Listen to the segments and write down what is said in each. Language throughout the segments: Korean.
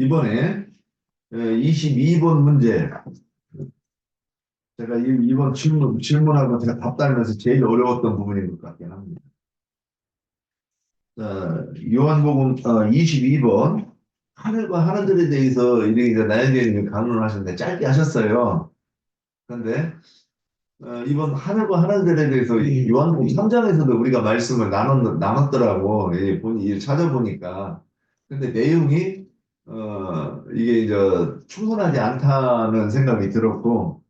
이번에 22번 문제. 제가 이번 질문하고 제가 답 달면서 제일 어려웠던 부분인 것 같긴 합니다. 요한복음 22번. 하늘과 하늘들에 대해서 이렇게 나연대님이 강론을 하셨는데 짧게 하셨어요. 그런데 이번 하늘과 하늘들에 대해서 요한복음 3장에서도 우리가 말씀을 나눴더라고. 본인이 찾아보니까. 근데 내용이 이게 이제 충분하지 않다는 생각이 들었고,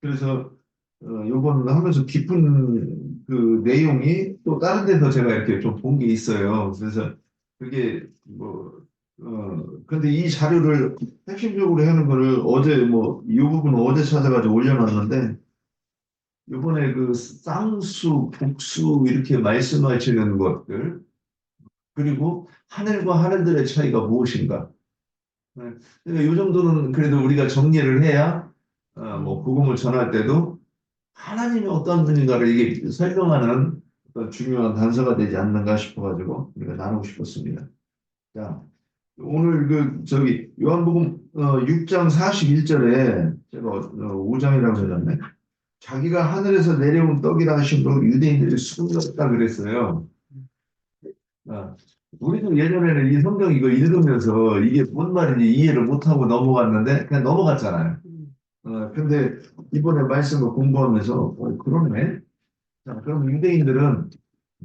그래서 요번 하면서 깊은 그 내용이 또 다른 데서 제가 이렇게 좀 본 게 있어요. 그래서 그게 근데 이 자료를 핵심적으로 하는 거를 어제 이 부분은 어제 찾아가지고 올려놨는데, 이번에 그 쌍수, 복수 이렇게 말씀하시는 것들, 그리고 하늘과 하늘들의 차이가 무엇인가. 네. 그러니까 이 정도는 그래도 우리가 정리를 해야 복음을 전할 때도 하나님이 어떤 분인가를 이게 설명하는 어떤 중요한 단서가 되지 않는가 싶어가지고 우리가 나누고 싶었습니다. 자, 오늘 요한복음 6장 41절에 제가 5장이라고 해놨네. 자기가 하늘에서 내려온 떡이라 하심으로 유대인들이 숨겼다 그랬어요. 아, 우리도 예전에는 이 성경 이거 읽으면서 이게 뭔 말인지 이해를 못하고 넘어갔는데 그냥 넘어갔잖아요. 근데 이번에 말씀을 공부하면서 그러네. 자, 그럼 유대인들은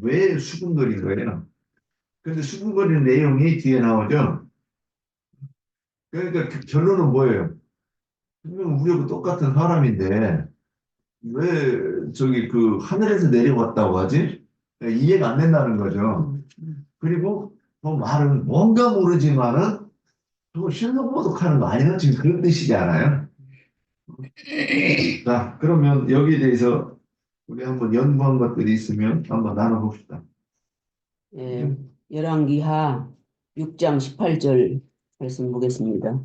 왜 수군거린 거예요? 근데 수군거리는 내용이 뒤에 나오죠. 그러니까 그 결론은 뭐예요? 분명 우리하고 똑같은 사람인데 왜 하늘에서 내려왔다고 하지? 이해가 안 된다는 거죠. 그리고 그 말은 뭔가 모르지만은 그거 신성모독하는 거 아니야? 지금 그런 뜻이지 않아요? 자, 그러면 여기에 대해서 우리 한번 연구한 것들이 있으면 한번 나눠봅시다. 예, 열왕기하 6장 18절 말씀 보겠습니다.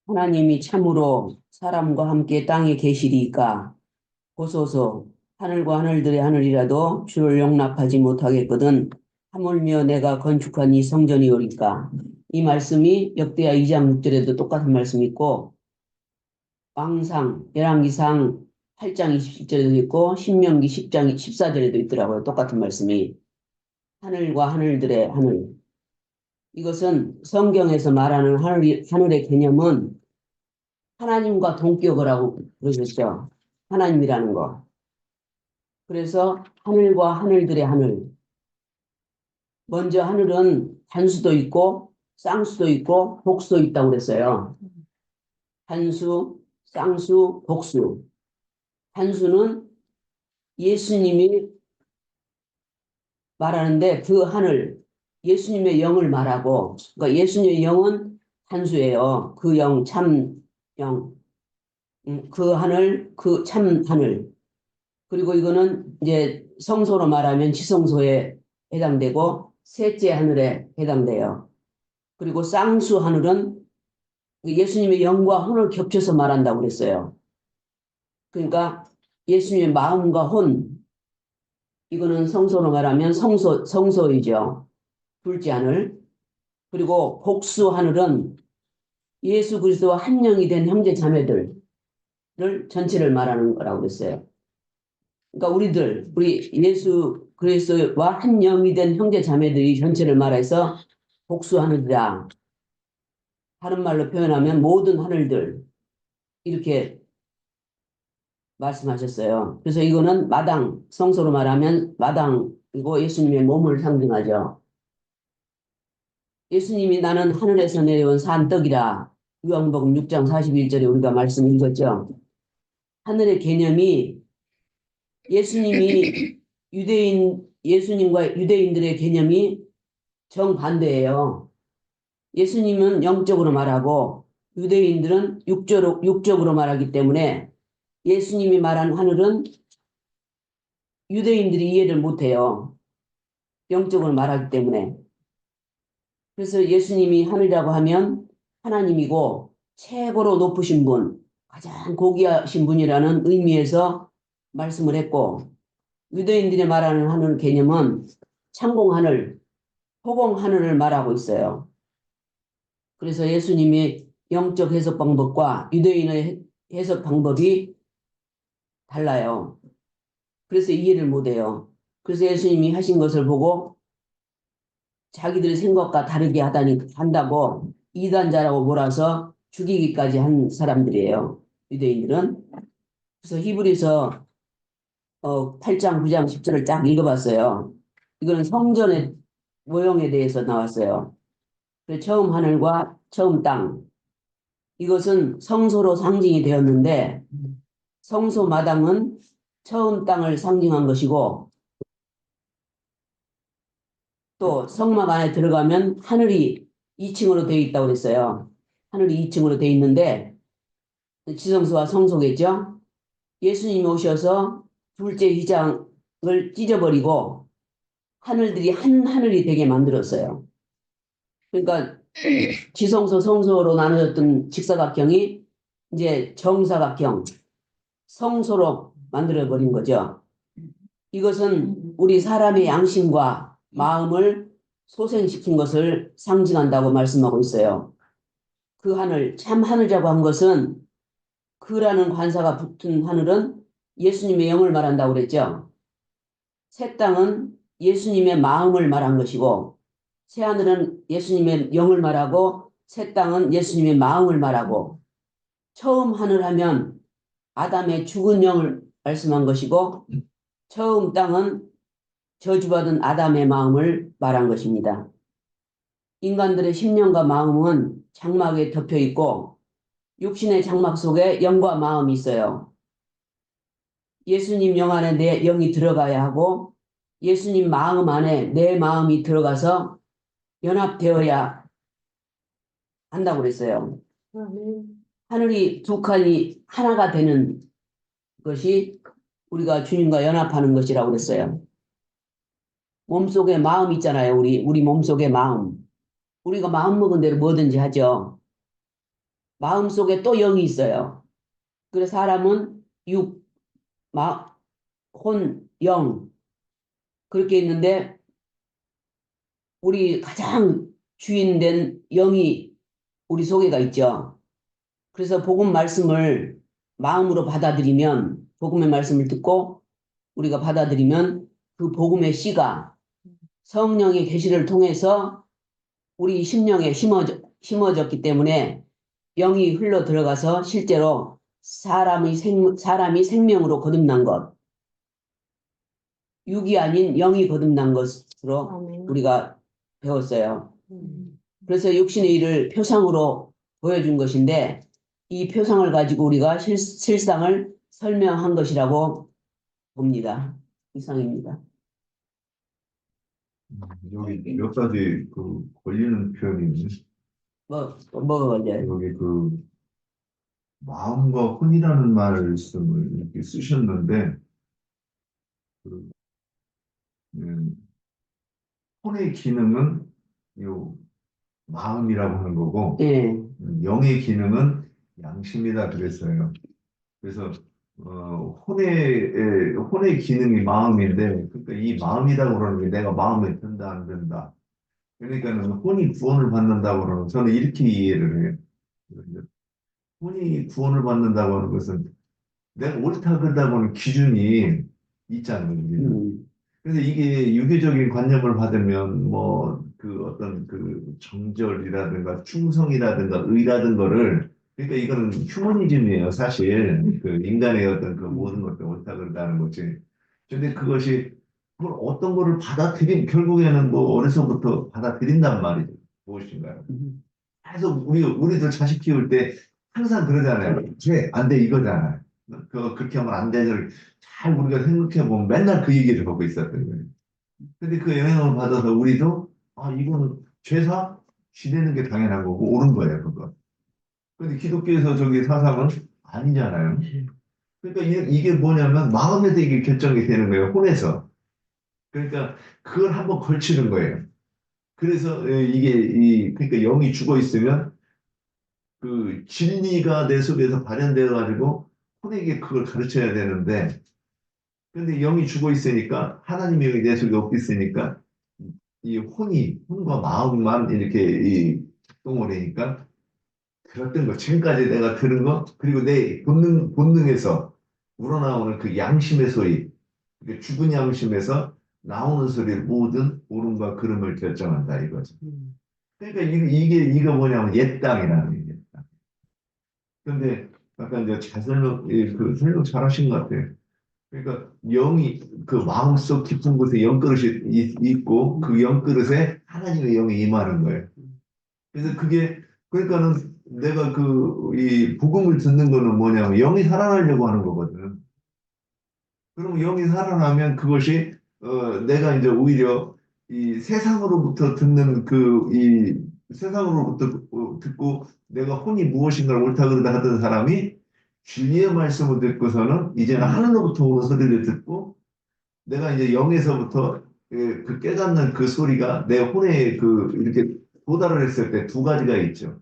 하나님이 참으로 사람과 함께 땅에 계시리이까 보소서 하늘과 하늘들의 하늘이라도 주를 용납하지 못하겠거든 하물며 내가 건축한 이 성전이오리까. 이 말씀이 역대하 2장 6절에도 똑같은 말씀이 있고 열왕기상 8장 27절에도 있고 신명기 10장 14절에도 있더라고요. 똑같은 말씀이. 하늘과 하늘들의 하늘. 이것은 성경에서 말하는 하늘의 개념은 하나님과 동격을 하고 그러셨죠. 하나님이라는 거. 그래서 하늘과 하늘들의 하늘. 먼저 하늘은 단수도 있고 쌍수도 있고 복수도 있다고 그랬어요. 단수, 쌍수, 복수. 단수는 예수님이 말하는데 그 하늘, 예수님의 영을 말하고, 그러니까 예수님의 영은 단수예요. 그 영, 참 영. 그 하늘, 그 참 하늘. 그리고 이거는 이제 성소로 말하면 지성소에 해당되고 셋째 하늘에 해당돼요. 그리고 쌍수 하늘은 예수님의 영과 혼을 겹쳐서 말한다고 그랬어요. 그러니까 예수님의 마음과 혼, 이거는 성소로 말하면 성소이죠. 둘째 하늘. 그리고 복수 하늘은 예수 그리스도와 한 영이 된 형제 자매들을 전체를 말하는 거라고 그랬어요. 그러니까 우리 예수 그리스도와 한 영이 된 형제 자매들이 전체를 말해서 복수 하늘이다. 다른 말로 표현하면 모든 하늘들 이렇게 말씀하셨어요. 그래서 이거는 마당, 성소로 말하면 마당이고 예수님의 몸을 상징하죠. 예수님이 나는 하늘에서 내려온 산 떡이라. 요한복음 6장 41절에 우리가 말씀 읽었죠. 하늘의 개념이 예수님과 유대인들의 개념이 정반대예요. 예수님은 영적으로 말하고 유대인들은 육적으로 말하기 때문에 예수님이 말한 하늘은 유대인들이 이해를 못해요. 영적으로 말하기 때문에. 그래서 예수님이 하늘이라고 하면 하나님이고 최고로 높으신 분, 가장 고귀하신 분이라는 의미에서 말씀을 했고 유대인들이 말하는 하늘 개념은 창공하늘, 허공하늘을 말하고 있어요. 그래서 예수님이 영적 해석 방법과 유대인의 해석 방법이 달라요. 그래서 이해를 못해요. 그래서 예수님이 하신 것을 보고 자기들의 생각과 다르게 한다고 이단자라고 몰아서 죽이기까지 한 사람들이에요. 유대인들은. 그래서 히브리서 8장, 9장, 10절을 쫙 읽어봤어요. 이거는 성전의 모형에 대해서 나왔어요. 그래서 처음 하늘과 처음 땅. 이것은 성소로 상징이 되었는데 성소 마당은 처음 땅을 상징한 것이고 또 성막 안에 들어가면 하늘이 2층으로 되어 있다고 그랬어요. 하늘이 2층으로 되어 있는데 지성소와 성소겠죠. 예수님이 오셔서 둘째 휘장을 찢어버리고 하늘들이 한 하늘이 되게 만들었어요. 그러니까 지성소, 성소로 나눠졌던 직사각형이 이제 정사각형, 성소로 만들어버린 거죠. 이것은 우리 사람의 양심과 마음을 소생시킨 것을 상징한다고 말씀하고 있어요. 그 하늘, 참 하늘이라고 한 것은 그라는 관사가 붙은 하늘은 예수님의 영을 말한다고 그랬죠. 새 땅은 예수님의 마음을 말한 것이고 새 하늘은 예수님의 영을 말하고 새 땅은 예수님의 마음을 말하고 처음 하늘 하면 아담의 죽은 영을 말씀한 것이고 처음 땅은 저주받은 아담의 마음을 말한 것입니다. 인간들의 심령과 마음은 장막에 덮여 있고 육신의 장막 속에 영과 마음이 있어요. 예수님 영 안에 내 영이 들어가야 하고 예수님 마음 안에 내 마음이 들어가서 연합되어야 한다고 그랬어요. 하늘이 두 칸이 하나가 되는 것이 우리가 주님과 연합하는 것이라고 그랬어요. 몸속에 마음 있잖아요. 우리 몸속에 마음. 우리가 마음 먹은 대로 뭐든지 하죠. 마음 속에 또 영이 있어요. 그래서 사람은 육, 혼, 영 그렇게 있는데 우리 가장 주인된 영이 우리 속에가 있죠. 그래서 복음 말씀을 마음으로 받아들이면 복음의 말씀을 듣고 우리가 받아들이면 그 복음의 씨가 성령의 계시를 통해서 우리 심령에 심어졌기 때문에 영이 흘러 들어가서 실제로 사람이 생명으로 거듭난 것, 육이 아닌 영이 거듭난 것으로 아멘. 우리가 배웠어요. 그래서 육신의 일을 표상으로 보여준 것인데 이 표상을 가지고 우리가 실상을 설명한 것이라고 봅니다. 이상입니다. 여기 몇 가지 그 걸리는 표현이 뭐가 걸려요? 여기 그 마음과 혼이라는 말씀을 이렇게 쓰셨는데 그, 음, 혼의 기능은 요 마음이라고 하는 거고 예, 영의 기능은 양심이다 그랬어요. 그래서 혼의 기능이 마음인데 그러니까 이 마음이라고 그러는 게 내가 마음에 든다 안 든다. 그러니까는 혼이 구원을 받는다고 그러는 저는 이렇게 이해를 해요. 혼이 구원을 받는다고 하는 것은 내가 옳다 그르다고 하는 기준이 있잖아요. 그래서 이게 유교적인 관념을 받으면 뭐 그 어떤 그 정절이라든가 충성이라든가 의라든가를 그러니까 이거는 휴머니즘이에요. 사실 그 인간의 어떤 그 모든 것들 옳다 그르다는 거지. 근데 그것이 그걸 어떤 거를 결국에는 뭐 어려서부터 받아들인단 말이죠. 무엇인가요? 계속 우리도 자식 키울 때 항상 그러잖아요. 안 돼, 이거잖아요. 그렇게 하면 안 되를 잘 우리가 생각해 보면 맨날 그 얘기를 하고 있었던 거예요. 근데 그 영향을 받아서 우리도, 이거는 죄사? 지내는 게 당연한 거고, 옳은 거예요, 그거. 근데 기독교에서 저기 사상은 아니잖아요. 그러니까 이게 뭐냐면 마음에서 이게 결정이 되는 거예요, 혼에서. 그러니까 그걸 한번 걸치는 거예요. 그래서 그러니까 영이 죽어 있으면 그 진리가 내 속에서 발현되어 가지고 혼에게 그걸 가르쳐야 되는데 근데 영이 죽어 있으니까 하나님의 영이 내 속에 없고 있으니까 이 혼과 마음만 이렇게 작동을 하니까 들었던 거, 지금까지 내가 들은 거, 그리고 내 본능에서 우러나오는 그 양심의 소리, 그 죽은 양심에서 나오는 소리를 모든 옳음과 그름을 결정한다 이거죠. 그러니까 이거 뭐냐면 옛 땅이라는 얘기예요. 근데 아까 이제 잘 그 설명 잘 하신 것 같아요. 그러니까 영이 그 마음속 깊은 곳에 영그릇이 있고 그 영그릇에 하나님의 영이 임하는 거예요. 그래서 그게 그러니까는 내가 이 복음을 듣는 거는 뭐냐면 영이 살아나려고 하는 거거든. 그럼 영이 살아나면 그것이 내가 이제 오히려 이 세상으로부터 듣는 이 세상으로부터 듣고 내가 혼이 무엇인가를 옳다 그르다 하던 사람이 진리의 말씀을 듣고서는 이제는 하늘로부터 오는 소리를 듣고 내가 이제 영에서부터 그 깨닫는 그 소리가 내 혼에 이렇게 도달을 했을 때 두 가지가 있죠.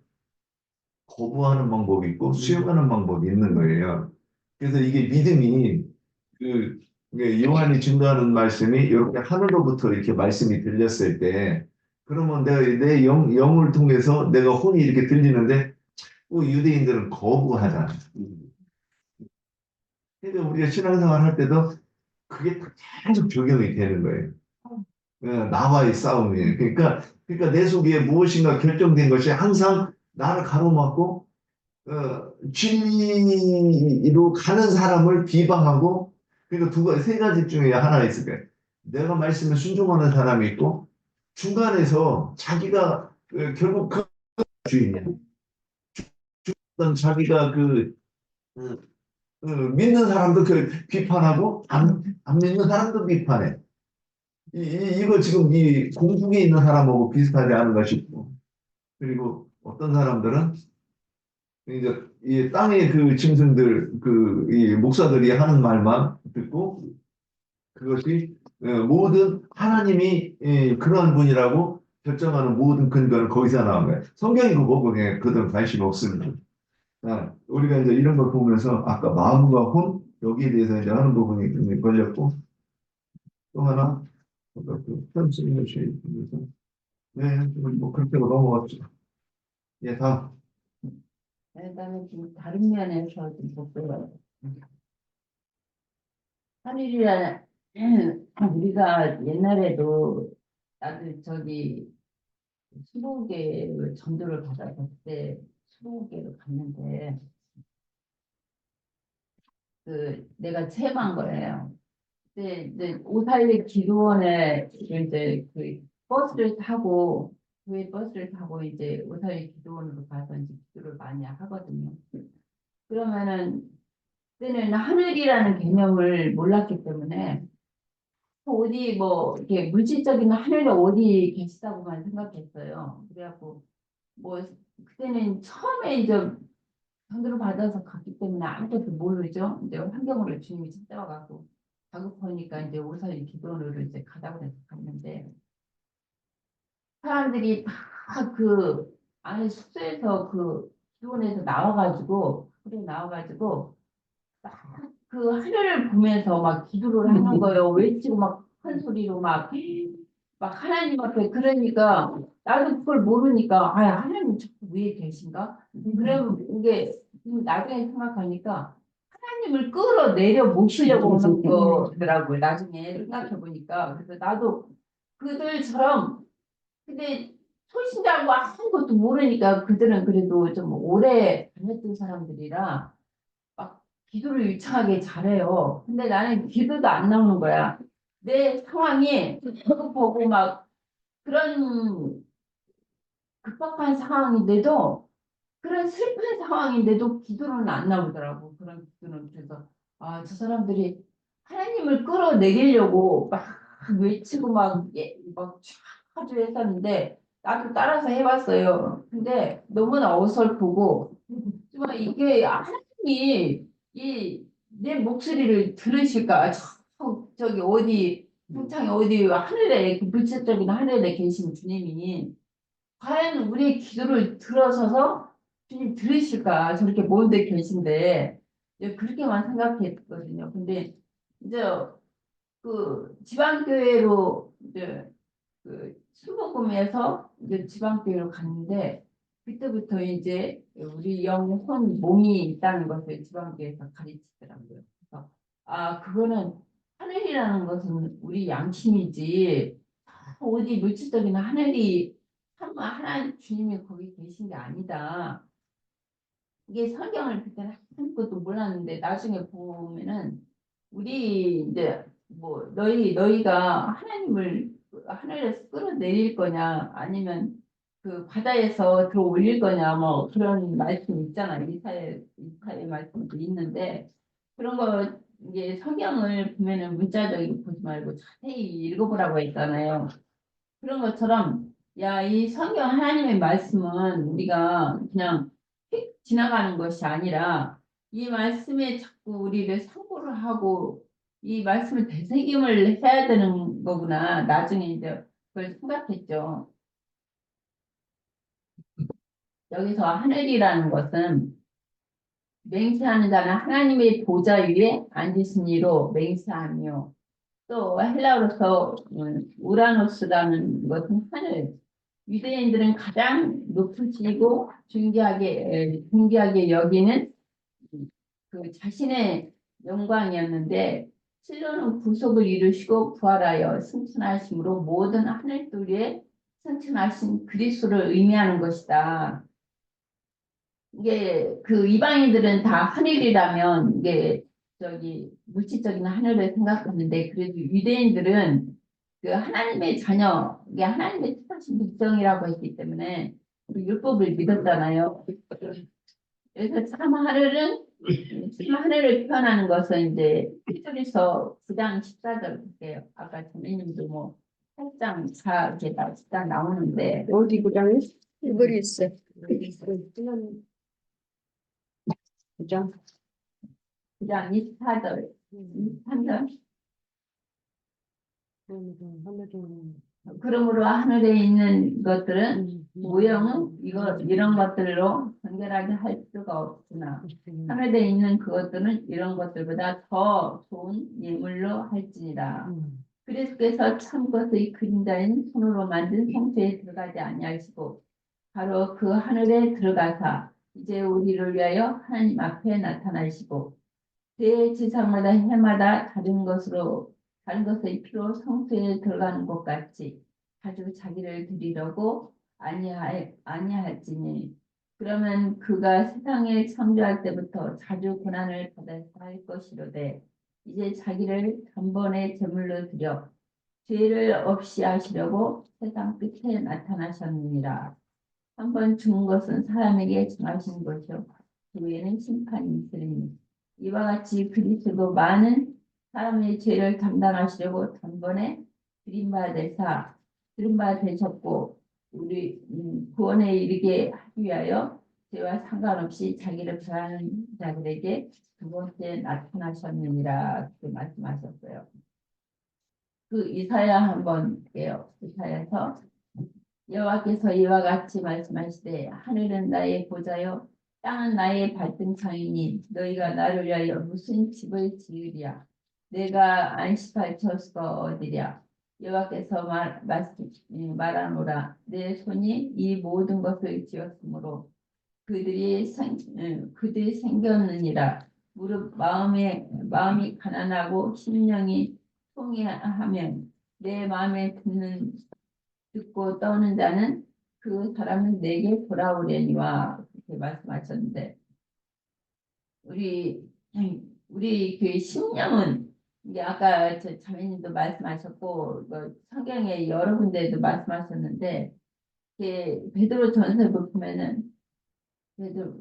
거부하는 방법이 있고 수용하는 방법이 있는 거예요. 그래서 이게 믿음이 그 요한이 증거하는 말씀이 이렇게 하늘로부터 이렇게 말씀이 들렸을 때 그러면 내가 내 영을 통해서 내가 혼이 이렇게 들리는데 유대인들은 거부하잖아. 그러니까 우리가 신앙생활 할 때도 그게 계속 적용이 되는 거예요. 나와의 싸움이에요. 그러니까 내 속에 무엇인가 결정된 것이 항상 나를 가로막고 진리로 가는 사람을 비방하고 그러니까 세 가지 중에 하나가 있을 거예요. 내가 말씀에 순종하는 사람이 있고 중간에서 자기가 결국 그 주인이야. 어떤 자기가 어, 믿는 사람도 비판하고 안 믿는 사람도 비판해. 이거 지금 이 공중에 있는 사람하고 비슷하지 않은가 싶고 그리고 어떤 사람들은 이제 이 땅의 그 짐승들 이 목사들이 하는 말만 듣고 그것이 모든 하나님이 그러한 분이라고 결정하는 모든 근거는 거기서 나온 거예요. 성경이 그 부분에 그들은 관심이 없습니다. 우리가 이제 이런 걸 보면서 아까 마음과 혼 여기에 대해서 이제 하는 부분이 걸렸고 또 하나 그 편승 것이 있면서 뭐 그렇게 넘어갔죠. 예, 다음. 나는 좀 다른 면에서 좀 볼게요. 하늘이라 우리가 옛날에도 나도 저기 수목계 전도를 받아서 그때 수목계로 갔는데 내가 체험한 거예요. 그때 이제 오살리 기도원에 이제 버스를 타고 교회 버스를 타고 이제 오살리 기도원으로 가서 이제 기도를 많이 하거든요. 그러면은 그때는 하늘이라는 개념을 몰랐기 때문에 어디 뭐 이렇게 물질적인 하늘에 어디 계시다고만 생각했어요. 그래갖고 뭐 그때는 처음에 이제 전도를 받아서 갔기 때문에 아무것도 모르죠. 이제 환경으로 주님이 찾아와갖고 다급하니까 이제 오사리 기도원으로 이제 가자고 해서 갔는데 사람들이 다 그 안에 숙소에서 기도원에서 나와가지고 그래 나와가지고 그 하늘을 보면서 막 기도를 하는 거예요. 외치고 막 큰 소리로 막 하나님 앞에 그러니까 나도 그걸 모르니까 하나님 자꾸 위에 계신가? 그러면 이게 나중에 생각하니까 하나님을 끌어내려 모시려고 하는 거더라고요. 나중에 생각해 보니까 그래서 나도 그들처럼 근데 초신자고 아무것도 모르니까 그들은 그래도 좀 오래 다녔던 사람들이라 막 기도를 유창하게 잘해요. 근데 나는 기도도 안 나오는 거야. 내 상황이 급하고 막 그런 급박한 상황인데도 그런 슬픈 상황인데도 기도는 안 나오더라고. 그런 기도는 그래서 저 사람들이 하나님을 끌어내리려고 막 외치고 막 아주 했었는데 나도 따라서 해봤어요. 근데 너무나 어설프고 정말 이게 하나님이 내 목소리를 들으실까? 저기 어디 풍창에 어디 하늘에 물질적인 하늘에 계신 주님이 과연 우리의 기도를 들어서서 주님 들으실까? 저렇게 먼 데 계신데 이제 그렇게만 생각했거든요. 근데 이제 그 지방교회로 이제 그 순복음에서 이제 지방교회로 갔는데 그때부터 이제 우리 영혼 몸이 있다는 것을 지방교회에서 가르치더라고요. 그래서 아 그거는 하늘이라는 것은 우리 양심이지 어디 물질적인 하늘이 참 하나님 주님이 거기 계신 게 아니다. 이게 성경을 그때는 아무것도 몰랐는데 나중에 보면은 우리 이제 뭐 너희가 하나님을 하늘에서 끌어내릴 거냐 아니면 그 바다에서 들어 올릴 거냐 뭐 그런 말씀 있잖아. 이사의 말씀도 있는데 그런 거 이제 성경을 보면은 문자적으로 보지 말고 자세히 읽어보라고 했잖아요. 그런 것처럼 야, 이 성경 하나님의 말씀은 우리가 그냥 휙 지나가는 것이 아니라 이 말씀에 자꾸 우리를 상고를 하고 이 말씀을 되새김을 해야 되는 거구나. 나중에 이제 그걸 생각했죠. 여기서 하늘이라는 것은 맹세하는 자는 하나님의 보좌 위에 앉으신 이로 맹세하며 또 헬라어로서 우라노스라는 것은 하늘 유대인들은 가장 높으시고 존귀하게 여기는 그 자신의 영광이었는데 실로는 구속을 이루시고 부활하여 승천하심으로 모든 하늘들에 승천하신 그리스도를 의미하는 것이다. 이게 그 이방인들은 다 하늘이라면 이게 저기 물질적인 하늘을 생각하는데 그래도 유대인들은 그 하나님의 자녀, 이게 하나님의 택하신 백성이라고 했기 때문에 그 율법을 믿었잖아요. 그래서 참 하늘을 표현하는 것은 이제 히브리서 9장 14절 볼게요. 아까 선생님도 뭐 8장 4 이렇게 딱 나오는데 어디 구장에? 히브리서 구장. 9장 24절, 23절. 그러므로 하늘에 있는 것들은 모형은 이런 것들로 연결하게 할 수가 없으나 하늘에 있는 그것들은 이런 것들보다 더 좋은 예물로 할지니라. 그리스도께서 참 것의 그림자인 손으로 만든 성소에 들어가지 아니하시고 바로 그 하늘에 들어가사 이제 우리를 위하여 하나님 앞에 나타나시고 대지상마다 해마다 다른 것의 피로 성소에 들어가는 것 같이 자주 자기를 드리려고 아니할지니 그러면 그가 세상을 창조할 때부터 자주 고난을 받아야 할 것이로되 이제 자기를 단번에 제물로 드려 죄를 없이 하시려고 세상 끝에 나타나셨느니라. 한 번 죽은 것은 사람에게 정하신 것이요 그 후에는 심판이 있으리니 이와 같이 그리스도 많은 사람의 죄를 담당하시려고 단번에 드린 바 되셨고 우리 구원에 이르게 하기 위하여 죄와 상관없이 자기를 구하는 자들에게 두 번째 나타나셨느니라 그렇게 말씀하셨어요. 그 이사야 한번 볼게요. 이사야서 여호와께서 이와 같이 말씀하시되 하늘은 나의 보좌요 땅은 나의 발등상이니 너희가 나를 위하여 무슨 집을 지으랴 내가 안식할 처소가 어디랴 여호와께서 말하노라 내 손이 이 모든 것을 지었으므로 그들이 생겼느니라 무릇 마음이 가난하고 심령이 통회하면 내 마음에 듣고 떠오는 자는 그 사람은 내게 돌아오려니와 이렇게 말씀하셨는데 우리 그 신령은 이게 아까 자매님도 말씀하셨고 성경에 여러 군데에도 말씀하셨는데 이게 베드로 전서를 보면은 그래도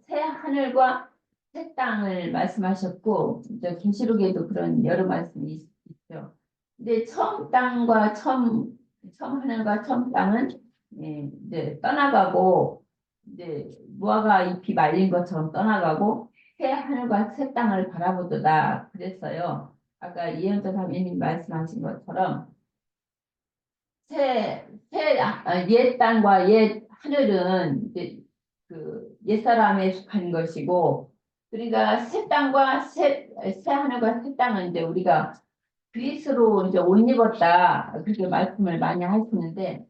새 하늘과 새 땅을 말씀하셨고 이제 계시록에도 그런 여러 말씀이 있죠. 근데 처음 하늘과 처음 땅은 이제 떠나가고 이제 무화과 잎이 말린 것처럼 떠나가고 새 하늘과 새 땅을 바라보도다 그랬어요. 아까 이현자 사모님 말씀하신 것처럼 옛 땅과 옛 하늘은 이제 그 옛사람에 속한 것이고 우리가 새 땅과 새 하늘과 새 땅은 이제 우리가 그리스로 이제 옷 입었다 그렇게 말씀을 많이 하시는데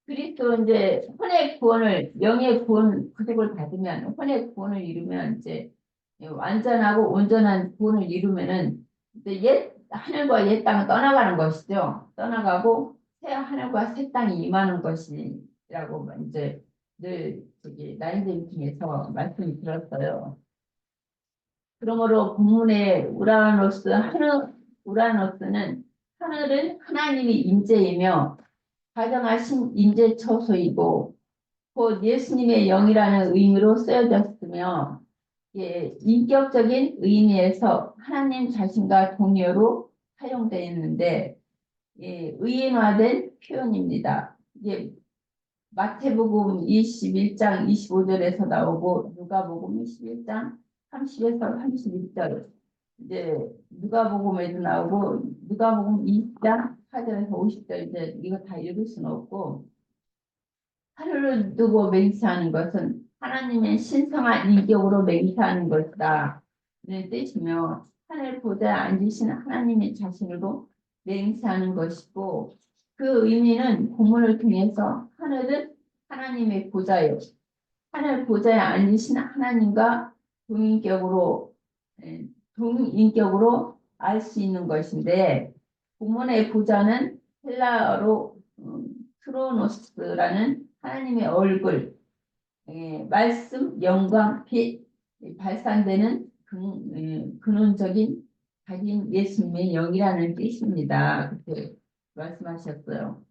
그리스도 이제 혼의 구원을 영의 구원 구속을 받으면 혼의 구원을 이루면 이제 완전하고 온전한 구원을 이루면은 이제 옛 하늘과 옛 땅을 떠나가는 것이죠. 떠나가고 새 하늘과 새 땅이 임하는 것이라고 이제 늘 저기 나인데이 중에서 말씀이 들었어요. 그러므로 본문의 우라노스는 하늘은 하나님의 임재이며 가정하신 임재 처소이고 곧 예수님의 영이라는 의미로 쓰여졌으며 예, 인격적인 의미에서 하나님 자신과 동료로 사용되어 있는데 예, 의인화된 표현입니다. 이게 마태복음 21장 25절에서 나오고 누가복음 21장 30에서 31절 이제 누가복음에도 나오고 누가복음 2장 4절에서 50절 이제 이거 다 읽을 수는 없고 하늘을 두고 맹세하는 것은 하나님의 신성한 인격으로 맹세하는 것이다. 는 뜻이며 하늘 보좌에 앉으신 하나님의 자신으로 맹세하는 것이고 그 의미는 본문을 통해서 하늘은 하나님의 보좌요. 하늘 보좌에 앉으신 하나님과 동인격으로 동인격으로 알 수 있는 것인데 본문의 보좌는 헬라어로 트로노스라는 하나님의 얼굴, 말씀, 영광, 빛 발산되는 근원적인 가진 예수님의 영이라는 뜻입니다. 그렇게 말씀하셨어요.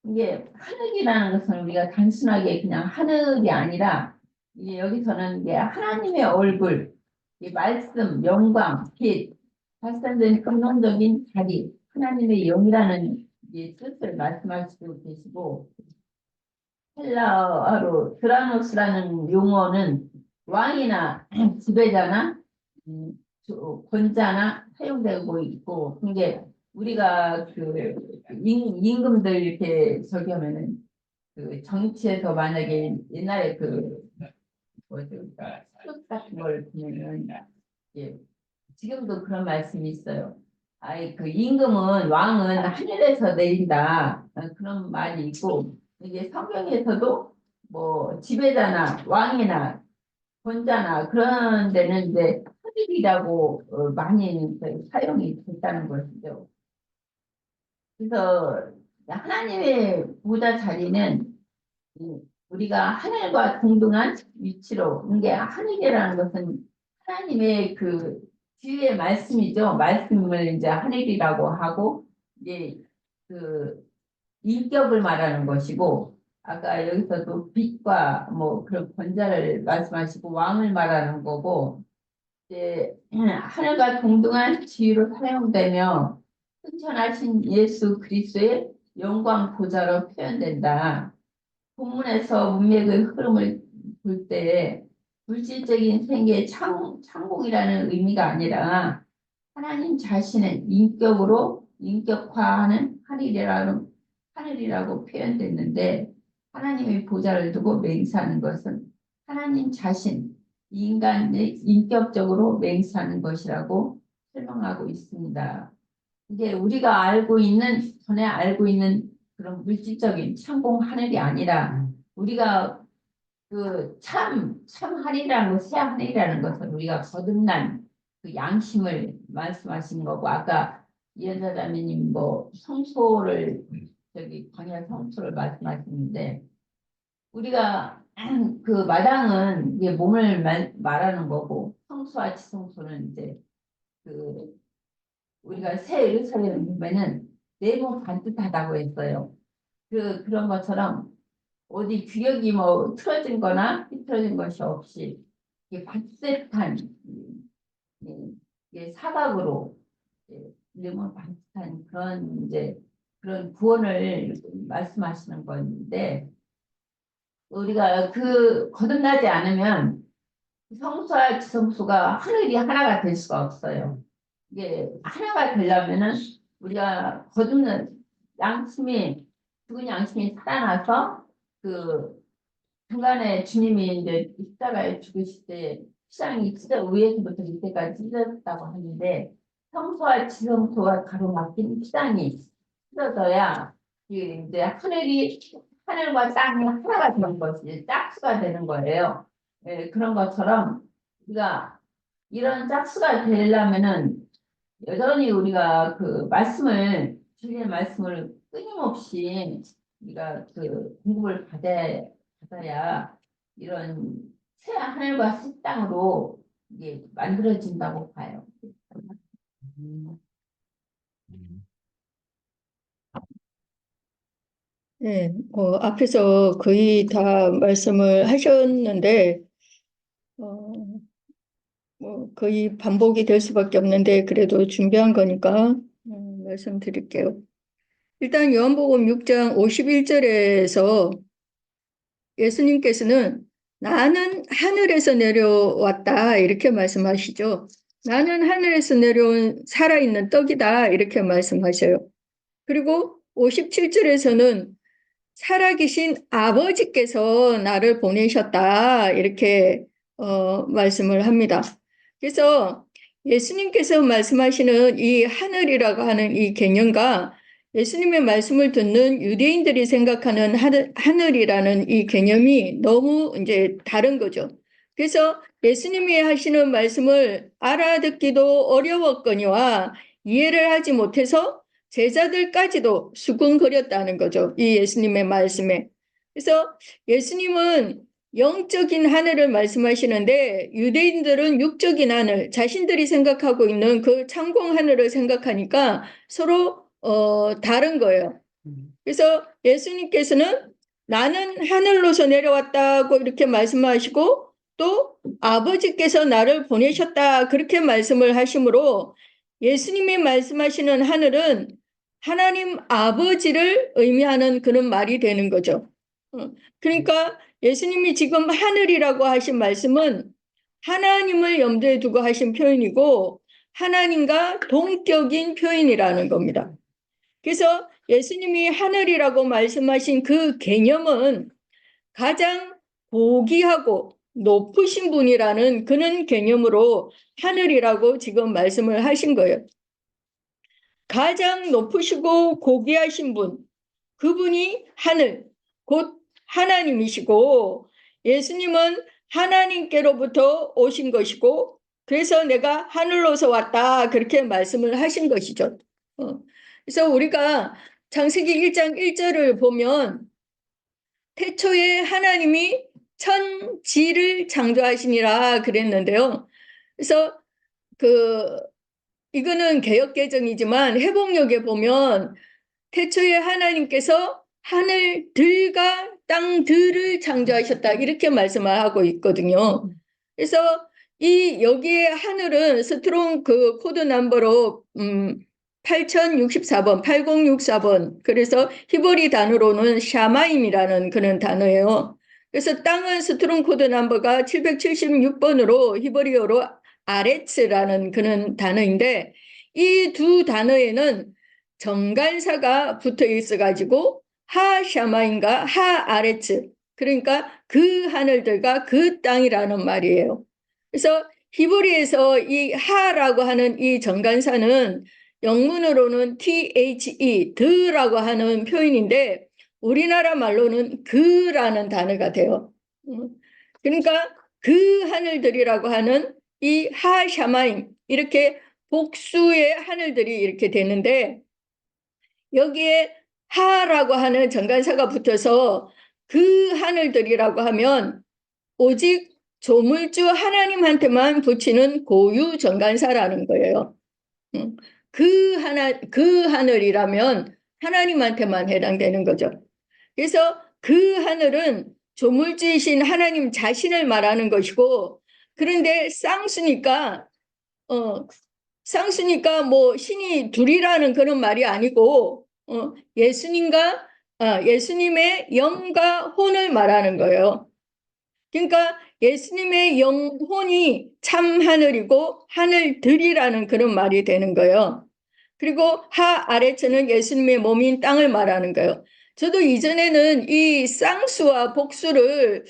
이게 하늘이라는 것은 우리가 단순하게 그냥 하늘이 아니라 이게 여기서는 이게 하나님의 얼굴, 이 말씀, 영광, 빛, 발산된 근원적인 자리, 하나님의 영이라는 이 뜻을 말씀하시고 계시고 헬라어로 드라노스라는 용어는 왕이나 지배자나 권자나 사용되고 있고 그게 우리가 그 임금들 이렇게 저기 하면은 그 정치에서 만약에 옛날에 그 뭐지 수ước 같은 걸 보면은 예, 지금도 그런 말씀이 있어요. 아이 그 임금은 왕은 하늘에서 내린다 그런 말이 있고 이게 성경에서도 뭐 지배자나 왕이나 권자나 그런 데는 이제 하늘이라고 많이 사용이 됐다는 것이죠. 그래서 하나님의 보좌 자리는 우리가 하늘과 동등한 위치로 이게 하늘이라는 것은 하나님의 그 주의 말씀이죠. 말씀을 이제 하늘이라고 하고 이제 그 인격을 말하는 것이고 아까 여기서도 빛과 뭐 그런 권자를 말씀하시고 왕을 말하는 거고 이제 하늘과 동등한 지위로 사용되며 승천하신 예수 그리스도의 영광 보좌로 표현된다. 본문에서 문맥의 흐름을 볼 때 물질적인 생계의 창공이라는 의미가 아니라 하나님 자신의 인격으로 인격화하는 하늘이라고 표현됐는데 하나님의 보좌를 두고 맹세하는 것은 하나님 자신, 인간의 인격적으로 맹세하는 것이라고 설명하고 있습니다. 이게 우리가 전에 알고 있는 그런 물질적인 창공 하늘이 아니라 우리가 그 참 하늘이라는 것, 새 하늘이라는 것은 우리가 거듭난 그 양심을 말씀하신 거고 아까 이현자자매님 뭐 성소를 저기 광야 성소를 말씀하시는데 우리가 그 마당은 이게 몸을 말하는 거고 성소와 지성소는 이제 그 우리가 새 예루살렘을 보면은 내몸 반듯하다고 했어요. 그런 것처럼 어디 규격이 뭐 틀어진 거나 삐뚤어진 것이 없이 이게 반듯한 이게 사각으로 내몸 반듯한 그런 이제 그런 구원을 말씀하시는 건데 우리가 그 거듭나지 않으면 성소와 지성소가 하늘이 하나가 될 수가 없어요. 이게 하나가 되려면은 우리가 거듭는 양심이 죽은 양심이 살아나서 그 중간에 주님이 이제 십자가에 죽으실 때 시장이 찢어 위에서부터 밑에까지 찢어졌다고 하는데 성소와 지성소가 가로막힌 피단이 틀어져야 이제 하늘과 땅이 하나가 되는 것이 짝수가 되는 거예요. 예, 그런 것처럼 우리가 이런 짝수가 되려면은 여전히 우리가 그 말씀을 주님의 말씀을 끊임없이 우리가 그 공급을 받아야 이런 새 하늘과 새 땅으로 이게 만들어진다고 봐요. 음. 네, 앞에서 거의 다 말씀을 하셨는데, 어, 거의 반복이 될 수밖에 없는데, 그래도 준비한 거니까, 말씀드릴게요. 일단 요한복음 6장 51절에서 예수님께서는 나는 하늘에서 내려왔다, 이렇게 말씀하시죠. 나는 하늘에서 내려온 살아있는 떡이다, 이렇게 말씀하셔요. 그리고 57절에서는 살아계신 아버지께서 나를 보내셨다 이렇게 말씀을 합니다. 그래서 예수님께서 말씀하시는 이 하늘이라고 하는 이 개념과 예수님의 말씀을 듣는 유대인들이 생각하는 하늘이라는 이 개념이 너무 이제 다른 거죠. 그래서 예수님이 하시는 말씀을 알아듣기도 어려웠거니와 이해를 하지 못해서 제자들까지도 수군거렸다는 거죠. 이 예수님의 말씀에. 그래서 예수님은 영적인 하늘을 말씀하시는데 유대인들은 육적인 하늘, 자신들이 생각하고 있는 그 창공 하늘을 생각하니까 서로 다른 거예요. 그래서 예수님께서는 나는 하늘로서 내려왔다고 이렇게 말씀하시고 또 아버지께서 나를 보내셨다 그렇게 말씀을 하시므로 예수님이 말씀하시는 하늘은 하나님 아버지를 의미하는 그런 말이 되는 거죠. 그러니까 예수님이 지금 하늘이라고 하신 말씀은 하나님을 염두에 두고 하신 표현이고 하나님과 동격인 표현이라는 겁니다. 그래서 예수님이 하늘이라고 말씀하신 그 개념은 가장 고귀하고 높으신 분이라는 그런 개념으로 하늘이라고 지금 말씀을 하신 거예요. 가장 높으시고 고귀하신 분, 그분이 하늘, 곧 하나님이시고 예수님은 하나님께로부터 오신 것이고 그래서 내가 하늘로서 왔다 그렇게 말씀을 하신 것이죠. 그래서 우리가 창세기 1장 1절을 보면 태초에 하나님이 천지를 창조하시니라 그랬는데요. 그래서 이거는 개역개정이지만 해복역에 보면 태초에 하나님께서 하늘들과 땅들을 창조하셨다 이렇게 말씀을 하고 있거든요. 그래서 여기에 하늘은 스트롱 그 코드 넘버로 8064번, 8064번. 그래서 히브리 단어로는 샤마임이라는 그런 단어예요. 그래서 땅은 스트롱 코드 넘버가 776번으로 히브리어로 아레츠라는 그런 단어인데 이 두 단어에는 정관사가 붙어 있어가지고 하샤마인가 하아레츠 그러니까 그 하늘들과 그 땅이라는 말이에요. 그래서 히브리에서 이 하라고 하는 이 정관사는 영문으로는 the, the라고 하는 표현인데 우리나라 말로는 그라는 단어가 돼요. 그러니까 그 하늘들이라고 하는 이 하샤마임 이렇게 복수의 하늘들이 이렇게 되는데 여기에 하라고 하는 정관사가 붙어서 그 하늘들이라고 하면 오직 조물주 하나님한테만 붙이는 고유 정관사라는 거예요. 그 하늘이라면 하나님한테만 해당되는 거죠. 그래서 그 하늘은 조물주이신 하나님 자신을 말하는 것이고 그런데 쌍수니까 뭐 신이 둘이라는 그런 말이 아니고 예수님의 영과 혼을 말하는 거예요. 그러니까 예수님의 영혼이 참 하늘이고 하늘들이라는 그런 말이 되는 거예요. 그리고 하아레츠는 예수님의 몸인 땅을 말하는 거예요. 저도 이전에는 이 쌍수와 복수를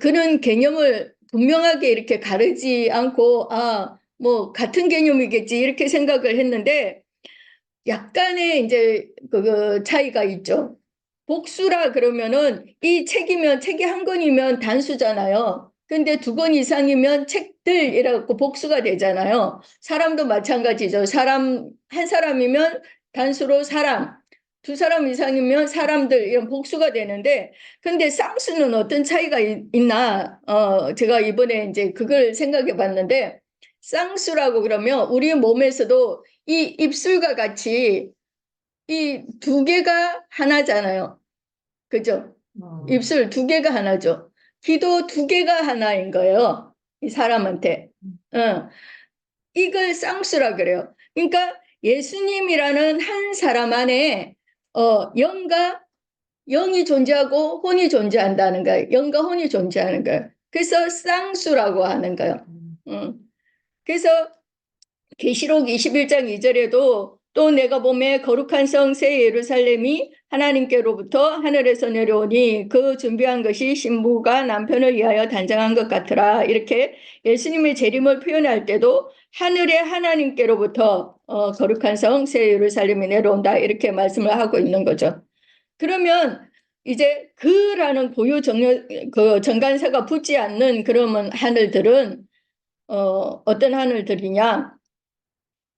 그런 개념을 분명하게 이렇게 가르지 않고 뭐 같은 개념이겠지 이렇게 생각을 했는데 약간의 이제 그 차이가 있죠. 복수라 그러면은 이 책이면 책이 한 권이면 단수잖아요. 근데 두 권 이상이면 책들 이래갖고 복수가 되잖아요. 사람도 마찬가지죠. 사람 한 사람이면 단수로 사람, 두 사람 이상이면 사람들 이런 복수가 되는데 근데 쌍수는 어떤 차이가 있나? 제가 이번에 이제 그걸 생각해 봤는데 쌍수라고 그러면 우리 몸에서도 이 입술과 같이 이 두 개가 하나잖아요. 그죠? 입술 두 개가 하나죠. 귀도 두 개가 하나인 거예요. 이 사람한테. 이걸 쌍수라 그래요. 그러니까 예수님이라는 한 사람 안에 영과 영이 존재하고 혼이 존재한다는 거예요. 영과 혼이 존재하는 거예요. 그래서 쌍수라고 하는 거예요. 그래서 계시록 21장 2절에도 또 내가 보매 거룩한 성 새 예루살렘이 하나님께로부터 하늘에서 내려오니 그 준비한 것이 신부가 남편을 위하여 단장한 것 같으라. 이렇게 예수님의 재림을 표현할 때도 하늘의 하나님께로부터 거룩한 성 새 예루살렘이 내려온다. 이렇게 말씀을 하고 있는 거죠. 그러면 이제 그라는 고유 그 정관사가 붙지 않는 그러면 하늘들은 어떤 하늘들이냐?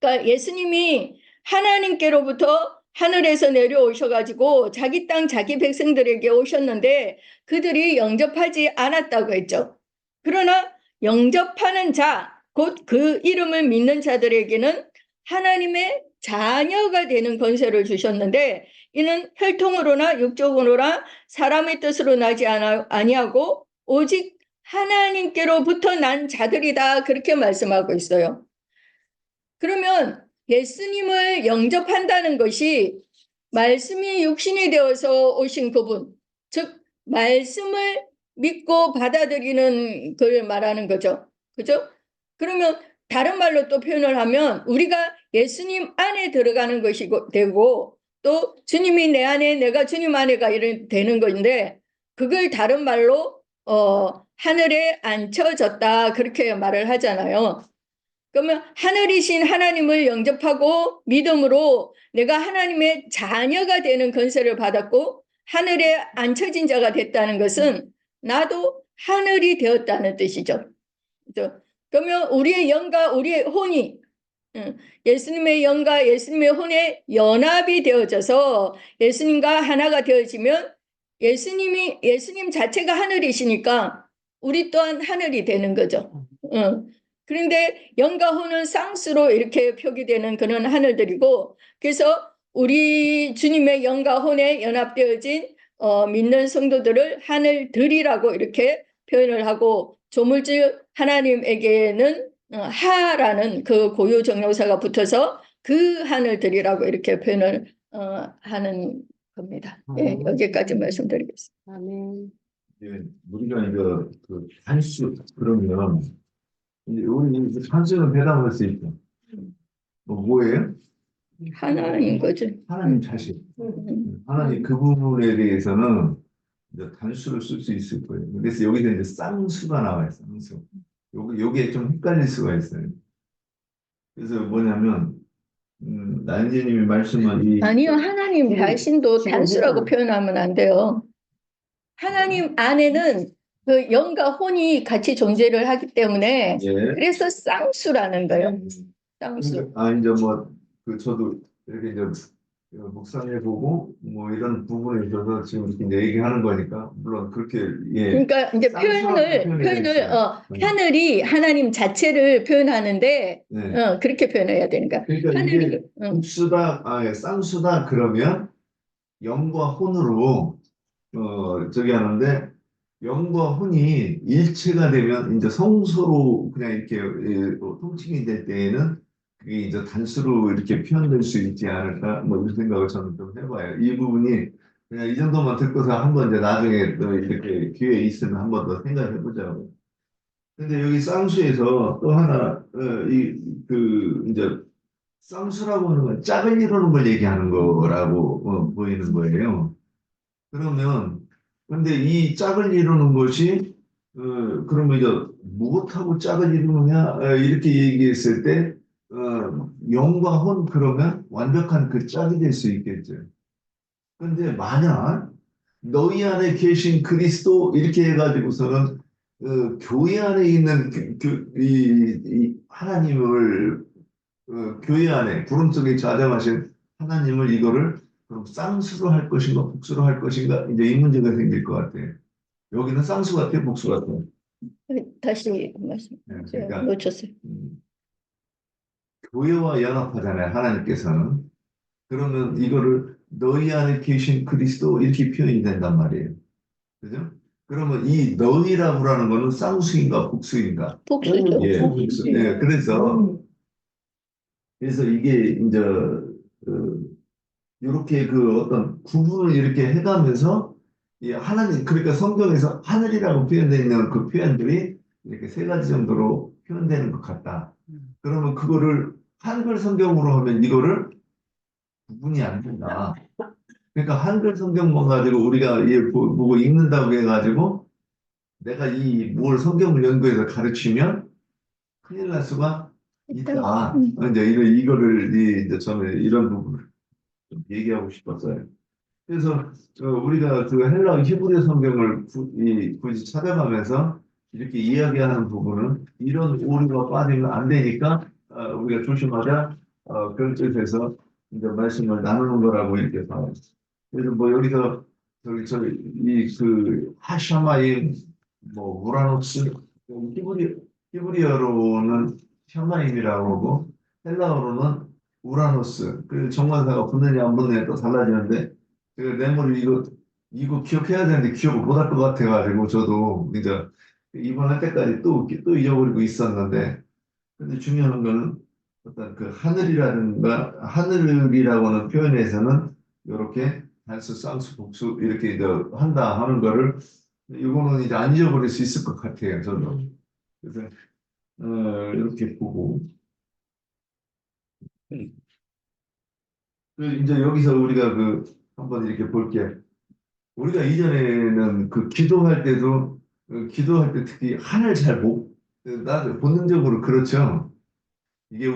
그러니까 예수님이 하나님께로부터 하늘에서 내려오셔가지고 자기 땅 자기 백성들에게 오셨는데 그들이 영접하지 않았다고 했죠. 그러나 영접하는 자, 곧 그 이름을 믿는 자들에게는 하나님의 자녀가 되는 권세를 주셨는데 이는 혈통으로나 육적으로나 사람의 뜻으로 나지 아니하고 오직 하나님께로부터 난 자들이다. 그렇게 말씀하고 있어요. 그러면 예수님을 영접한다는 것이 말씀이 육신이 되어서 오신 그분, 즉 말씀을 믿고 받아들이는 걸 말하는 거죠. 그죠? 그러면 다른 말로 또 표현을 하면 우리가 예수님 안에 들어가는 것이 되고 또 주님이 내 안에 내가 주님 안에가 이런 되는 건데 그걸 다른 말로 하늘에 앉혀졌다 그렇게 말을 하잖아요. 그러면 하늘이신 하나님을 영접하고 믿음으로 내가 하나님의 자녀가 되는 권세를 받았고 하늘에 앉혀진 자가 됐다는 것은 나도 하늘이 되었다는 뜻이죠. 그렇죠? 그러면 우리의 영과 우리의 혼이 예수님의 영과 예수님의 혼의 연합이 되어져서 예수님과 하나가 되어지면 예수님 자체가 하늘이시니까 우리 또한 하늘이 되는 거죠. 그런데 영과 혼은 쌍수로 이렇게 표기되는 그런 하늘들이고 그래서 우리 주님의 영과 혼에 연합되어진 믿는 성도들을 하늘들이라고 이렇게 표현을 하고 조물주 하나님에게는 하라는 그 고유 정용사가 붙어서 그 하늘들이라고 이렇게 표현을 하는 겁니다. 예, 여기까지 말씀드리겠습니다. 아멘. 예, 우리가 이제 그 단수 그러면 이제 우리 단수는 배당할 수 있죠. 뭐예요? 하나인 거죠. 하나님 자신. 하나님 그 부분에 대해서는 이제 단수를 쓸 수 있을 거예요. 그래서 여기서 이제 쌍수가 나와요. 쌍수. 요게 좀 헷갈릴 수가 있어요. 그래서 뭐냐면 나인재님이 말씀한 이 아니요, 하나님 자신도 단수라고 표현하면 안 돼요. 하나님 안에는 그 영과 혼이 같이 존재를 하기 때문에 예. 그래서 쌍수라는 거예요. 쌍수. 이제 그 저도 이렇게 이제 묵상해보고 뭐 이런 부분에 있어서 지금 이렇게 얘기하는 거니까 물론 그렇게 예. 그러니까 이제 표현을 하늘이 하나님 자체를 표현하는데 네. 그렇게 표현해야 되니까. 그러니까 이게 쌍수다 그러면 영과 혼으로 저기 하는데 영과 혼이 일체가 되면 이제 성소로 그냥 이렇게 통칭이 될 때에는 그게 이제 단수로 이렇게 표현될 수 있지 않을까 뭐 이런 생각을 저는 좀 해봐요. 이 부분이 그냥 이 정도만 듣고서 한번 이제 나중에 또 이렇게 기회 있으면 한번 더 생각해 보자고. 근데 여기 쌍수에서 또 하나 이제 쌍수라고 하는 건 짝을 이루는 걸 얘기하는 거라고 보이는 거예요. 그러면 근데 이 짝을 이루는 것이 그러면 이제 무엇하고 짝을 이루느냐 이렇게 얘기했을 때 영과 혼 그러면 완벽한 그 짝이 될 수 있겠죠. 그런데 만약 너희 안에 계신 그리스도 이렇게 해가지고서는 교회 안에 있는 이 하나님을 교회 안에 구름 속에 좌정하신 하나님을 이거를 그럼 쌍수로 할 것인가 복수로 할 것인가 이제 이 문제가 생길 것 같아요. 여기는 쌍수 같아요, 복수 같아요. 다시 말씀. 네, 제가 그러니까 놓쳤어요. 교회와 연합하잖아요, 하나님께서는. 그러면 이거를 너희 안에 계신 그리스도 이렇게 표현이 된단 말이에요. 그죠? 그러면 이 너희라고 하는 거는 쌍수인가 복수인가? 복수죠. 예, 복수. 예, 그래서 이게 이제 이렇게 그 어떤 구분을 이렇게 해가면서 이 하나님 그러니까 성경에서 하늘이라고 표현되어 있는 그 표현들이 이렇게 세 가지 정도로 표현되는 것 같다. 그러면 그거를 한글 성경으로 하면 이거를 구분이 안 된다. 그러니까 한글 성경만 가지고 우리가 보고 읽는다고 해가지고 내가 이 뭘 성경을 연구해서 가르치면 큰일 날 수가 있다. 이제 이거를 이제 저는 이런 부분을 좀 얘기하고 싶었어요. 그래서 우리가 그 헬라 히브리 성경을 굳이 찾아가면서 이렇게 이야기하는 부분은 이런 오류가 빠지면 안 되니까 우리가 조심하자 그런 뜻에서 이제 말씀을 나누는 거라고 이렇게 봐요. 그래서 뭐 여기서 저기 이그 하샤마임 뭐 우라노스 히브리어로는 샤마임이라고 하고 헬라어로는 우라노스 그 정관사가 붙느냐 안 붙느냐 또 달라지는데 내 머리 이거 기억해야 되는데 기억을 못 할 것 같아가지고 저도 이제 이번 할 때까지 또 잊어버리고 있었는데 근데 중요한 거는 어떤 그 하늘이라든가 하늘이라고 하는 표현에서는 이렇게 단수, 쌍수, 복수 이렇게 이제 한다 하는 거를 이거는 이제 안 잊어버릴 수 있을 것 같아요 저도 그래서 이렇게 보고 이제 여기서 우리가 그 한번 이렇게 볼게요. 우리가 이전에는 그 기도할 때도 기도할 때 특히 하늘 잘 못, 나도 본능적으로 그렇죠. 이게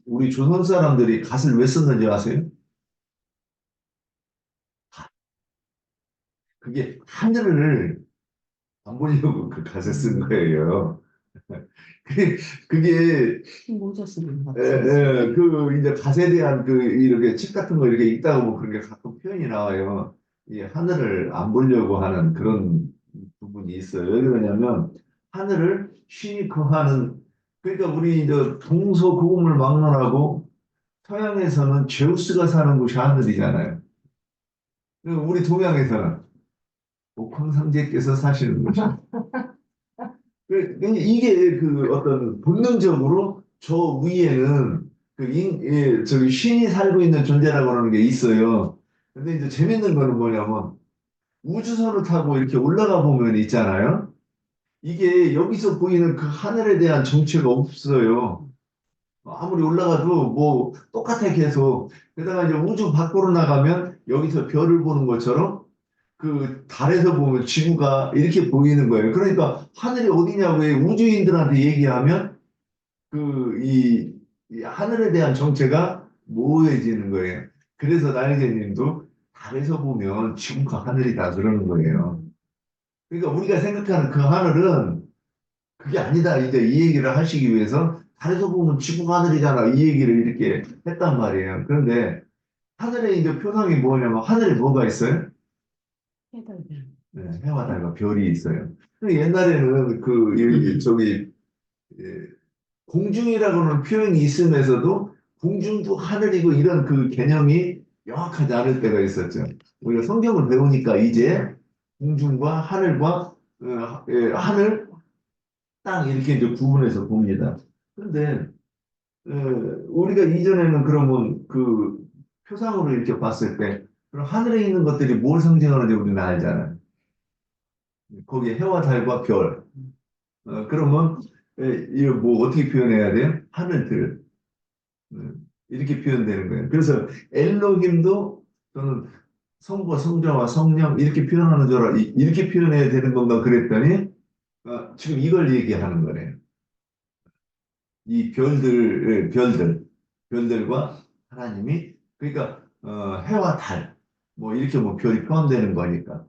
우리 조선 사람들이 갓을 왜 썼는지 아세요? 그게 하늘을 안 보려고 그 갓을 쓴 거예요. 그게, 그게 모자쓰는 그 이제 갓에 대한 그 이렇게 책 같은 거 이렇게 읽다가 뭐 그런 게 가끔 표현이 나와요. 이 하늘을 안 보려고 하는 그런 부분이 있어요. 왜 그러냐면 하늘을 신이 거하는 그러니까 우리 이제 동서고금을 막론하고 서양에서는 제우스가 사는 곳이 하늘이잖아요. 우리 동양에서는 옥황상제께서 사시는 곳이죠. 이게 그 어떤 본능적으로 저 위에는 저기 신이 살고 있는 존재라고 하는 게 있어요. 근데 이제 재밌는 거는 뭐냐면 우주선을 타고 이렇게 올라가 보면 있잖아요. 이게 여기서 보이는 그 하늘에 대한 정체가 없어요. 아무리 올라가도 뭐 똑같아 계속. 게다가 이제 우주 밖으로 나가면 여기서 별을 보는 것처럼 그 달에서 보면 지구가 이렇게 보이는 거예요. 그러니까 하늘이 어디냐고 우주인들한테 얘기하면 이 하늘에 대한 정체가 모호해지는 거예요. 그래서 나영재님도 달에서 보면 지구가 하늘이다 그러는 거예요. 그러니까 우리가 생각하는 그 하늘은 그게 아니다. 이제 이 얘기를 하시기 위해서 달에서 보면 지구가 하늘이잖아. 이 얘기를 이렇게 했단 말이에요. 그런데 하늘에 이제 표상이 뭐냐면 하늘에 뭐가 있어요? 네, 해와 달과 별이 있어요. 근데 옛날에는 저기 예, 공중이라고 하는 표현이 있으면서도 공중도 하늘이고 이런 그 개념이 명확하지 않을 때가 있었죠. 우리가 성경을 배우니까 이제 공중과 하늘과 하늘, 땅 이렇게 이제 구분해서 봅니다. 그런데 우리가 이전에는 그러면 그 표상으로 이렇게 봤을 때 그럼 하늘에 있는 것들이 뭘 상징하는지 우리는 알잖아요. 거기에 해와 달과 별. 그러면 이거 뭐 어떻게 표현해야 돼요? 하늘들. 이렇게 표현되는 거예요. 그래서 엘로힘도 저는 성부와 성자와 성령 이렇게 표현하는 줄 알아. 이렇게 표현해야 되는 건가 그랬더니 지금 이걸 얘기하는 거래요. 이 별들과 하나님이 그러니까 해와 달 뭐 이렇게 뭐 별이 포함되는 거니까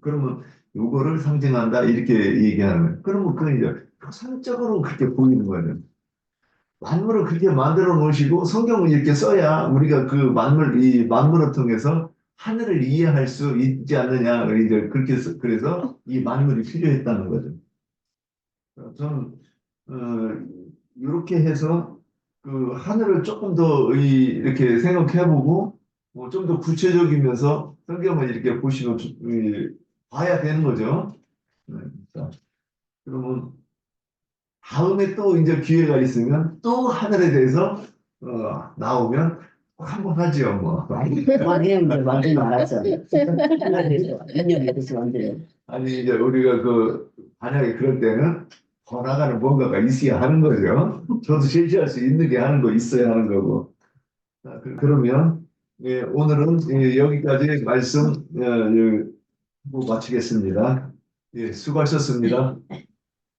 그러면 요거를 상징한다 이렇게 얘기하는 거예요. 그러면 그 이제 상적으로 그렇게 보이는 거예요. 만물을 그렇게 만들어 놓으시고 성경을 이렇게 써야 우리가 그 이 만물을 통해서 하늘을 이해할 수 있지 않느냐 이제 그렇게 그래서 이 만물이 필요했다는 거죠. 저는 이렇게 해서 그 하늘을 조금 더 이렇게 생각해보고 뭐 좀 더 구체적이면서 성경을 이렇게 보시면 봐야 되는 거죠. 네, 자, 그러면 다음에 또 이제 기회가 있으면 또 하늘에 대해서 나오면 꼭 한번 하지요, 뭐. 그만해요. 이제 완전히 알았어. 인연이 돼서 완전히. 아니 이제 우리가 만약에 그럴 때는 더 나가는 뭔가가 있어야 하는 거죠. 저도 실시할 수 있는 게 하는 거 있어야 하는 거고. 자, 그러면 예, 오늘은 여기까지 말씀 하고 마치겠습니다. 예, 수고하셨습니다.